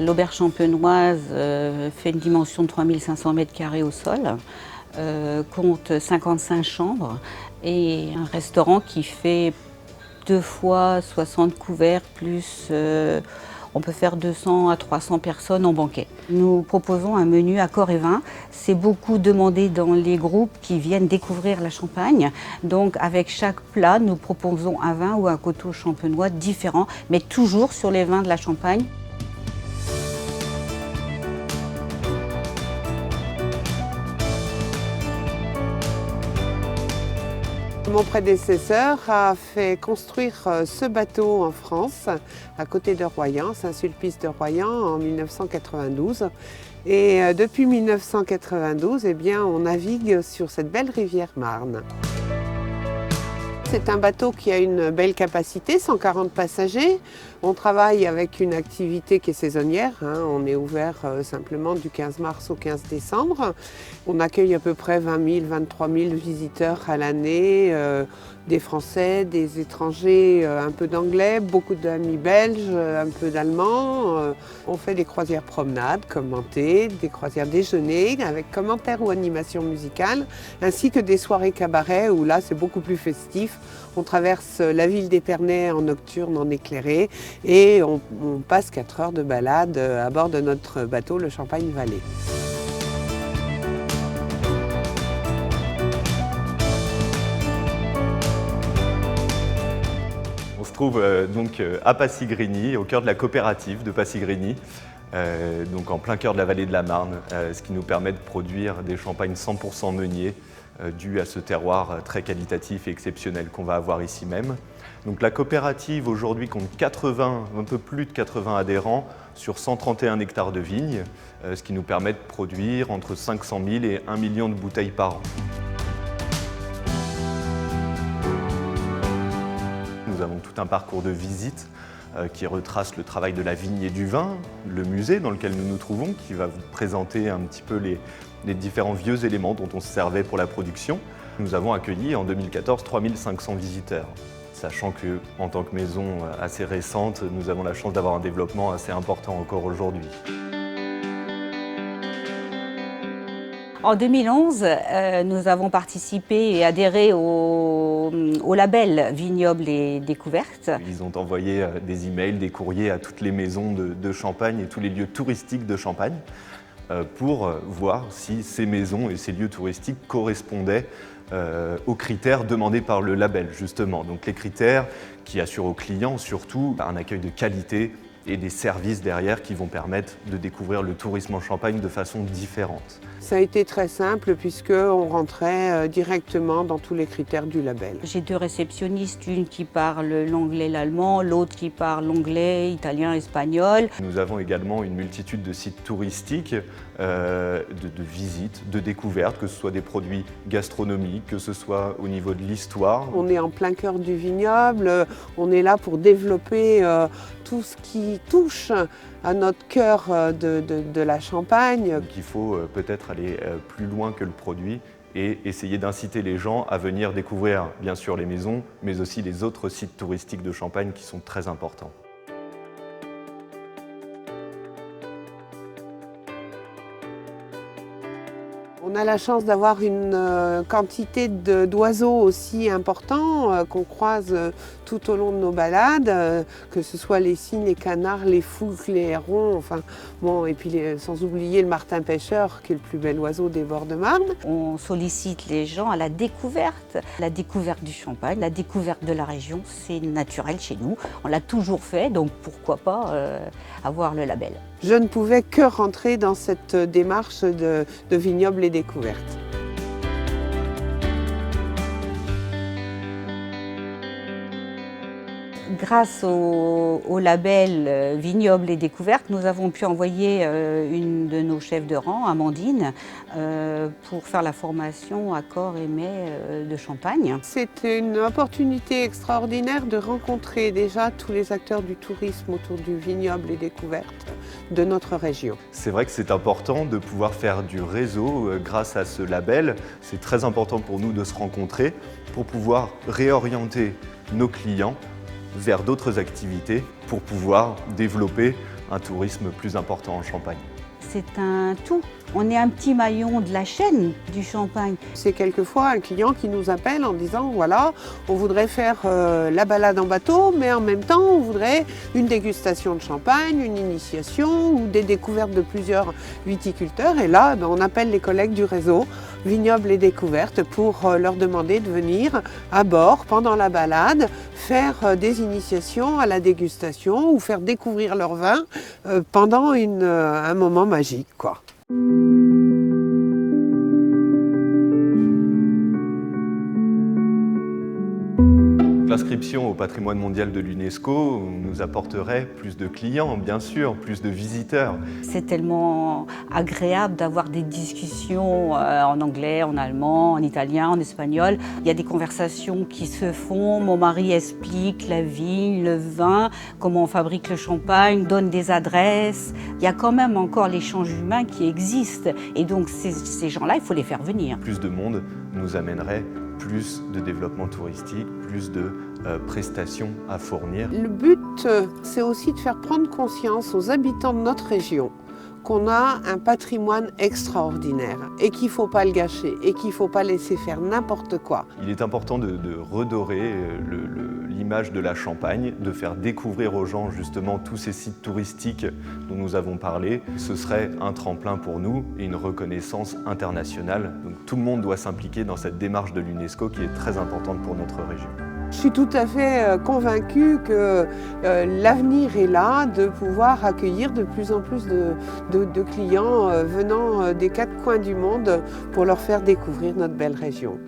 L'auberge champenoise fait une dimension de 3500 m² au sol, compte 55 chambres et un restaurant qui fait 2 fois 60 couverts plus on peut faire 200 à 300 personnes en banquet. Nous proposons un menu à corps et vin. C'est beaucoup demandé dans les groupes qui viennent découvrir la Champagne. Donc avec chaque plat, nous proposons un vin ou un coteau champenois différent, mais toujours sur les vins de la Champagne. Mon prédécesseur a fait construire ce bateau en France, à côté de Royan, Saint-Sulpice de Royan, en 1992. Et depuis 1992, eh bien, on navigue sur cette belle rivière Marne. C'est un bateau qui a une belle capacité, 140 passagers. On travaille avec une activité qui est saisonnière. On est ouvert simplement du 15 mars au 15 décembre. On accueille à peu près 20 000, 23 000 visiteurs à l'année, des Français, des étrangers, un peu d'anglais, beaucoup d'amis belges, un peu d'allemands. On fait des croisières promenades commentées, des croisières déjeuner avec commentaires ou animation musicale, ainsi que des soirées cabaret où là c'est beaucoup plus festif. On traverse la ville d'Épernay en nocturne, en éclairé, et on passe 4 heures de balade à bord de notre bateau, le Champagne Vallée. On se trouve donc à Passy-Grigny, au cœur de la coopérative de Passy-Grigny, donc en plein cœur de la vallée de la Marne, ce qui nous permet de produire des champagnes 100% meuniers, dû à ce terroir très qualitatif et exceptionnel qu'on va avoir ici même. Donc la coopérative aujourd'hui compte un peu plus de 80 adhérents sur 131 hectares de vignes, ce qui nous permet de produire entre 500 000 et 1 million de bouteilles par an. Nous avons tout un parcours de visite qui retrace le travail de la vigne et du vin, le musée dans lequel nous nous trouvons, qui va vous présenter un petit peu les différents vieux éléments dont on se servait pour la production. Nous avons accueilli en 2014 3500 visiteurs, sachant qu'en tant que maison assez récente, nous avons la chance d'avoir un développement assez important encore aujourd'hui. En 2011, nous avons participé et adhéré au label Vignobles et Découvertes. Ils ont envoyé des emails, des courriers à toutes les maisons de Champagne et tous les lieux touristiques de Champagne pour voir si ces maisons et ces lieux touristiques correspondaient aux critères demandés par le label, justement. Donc les critères qui assurent aux clients surtout un accueil de qualité et des services derrière qui vont permettre de découvrir le tourisme en Champagne de façon différente. Ça a été très simple puisqu'on rentrait directement dans tous les critères du label. J'ai 2 réceptionnistes, une qui parle l'anglais, l'allemand, l'autre qui parle l'anglais, italien, espagnol. Nous avons également une multitude de sites touristiques, de visites, de découvertes, que ce soit des produits gastronomiques, que ce soit au niveau de l'histoire. On est en plein cœur du vignoble, on est là pour développer tout ce qui touche à notre cœur de la Champagne. Donc il faut peut-être aller plus loin que le produit et essayer d'inciter les gens à venir découvrir bien sûr les maisons, mais aussi les autres sites touristiques de Champagne qui sont très importants. On a la chance d'avoir une quantité d'oiseaux aussi importants qu'on croise tout au long de nos balades, que ce soit les cygnes, les canards, les fouques, les hérons, enfin bon, et puis sans oublier le martin pêcheur qui est le plus bel oiseau des bords de Marne. On sollicite les gens à la découverte du Champagne, la découverte de la région, c'est naturel chez nous. On l'a toujours fait, donc pourquoi pas avoir le label. Je ne pouvais que rentrer dans cette démarche de vignobles et découvertes. Grâce au label Vignobles et Découvertes, nous avons pu envoyer une de nos chefs de rang, Amandine, pour faire la formation à corps et mets de Champagne. C'est une opportunité extraordinaire de rencontrer déjà tous les acteurs du tourisme autour du vignoble et découvertes de notre région. C'est vrai que c'est important de pouvoir faire du réseau grâce à ce label. C'est très important pour nous de se rencontrer pour pouvoir réorienter nos clients vers d'autres activités pour pouvoir développer un tourisme plus important en Champagne. C'est un tout. On est un petit maillon de la chaîne du Champagne. C'est quelquefois un client qui nous appelle en disant voilà, on voudrait faire la balade en bateau, mais en même temps on voudrait une dégustation de champagne, une initiation ou des découvertes de plusieurs viticulteurs. Et là, on appelle les collègues du réseau Vignobles et Découvertes pour leur demander de venir à bord pendant la balade, faire des initiations à la dégustation ou faire découvrir leur vin pendant un moment magique, quoi. L'inscription au patrimoine mondial de l'UNESCO nous apporterait plus de clients, bien sûr, plus de visiteurs. C'est tellement agréable d'avoir des discussions en anglais, en allemand, en italien, en espagnol. Il y a des conversations qui se font. Mon mari explique la vigne, le vin, comment on fabrique le champagne, donne des adresses. Il y a quand même encore l'échange humain qui existe. Et donc ces gens-là, il faut les faire venir. Plus de monde nous amènerait plus de développement touristique, plus de prestations à fournir. Le but, c'est aussi de faire prendre conscience aux habitants de notre région qu'on a un patrimoine extraordinaire et qu'il ne faut pas le gâcher et qu'il ne faut pas laisser faire n'importe quoi. Il est important de redorer l'image de la Champagne, de faire découvrir aux gens justement tous ces sites touristiques dont nous avons parlé. Ce serait un tremplin pour nous et une reconnaissance internationale. Donc tout le monde doit s'impliquer dans cette démarche de l'UNESCO qui est très importante pour notre région. Je suis tout à fait convaincue que l'avenir est là de pouvoir accueillir de plus en plus de clients venant des quatre coins du monde pour leur faire découvrir notre belle région.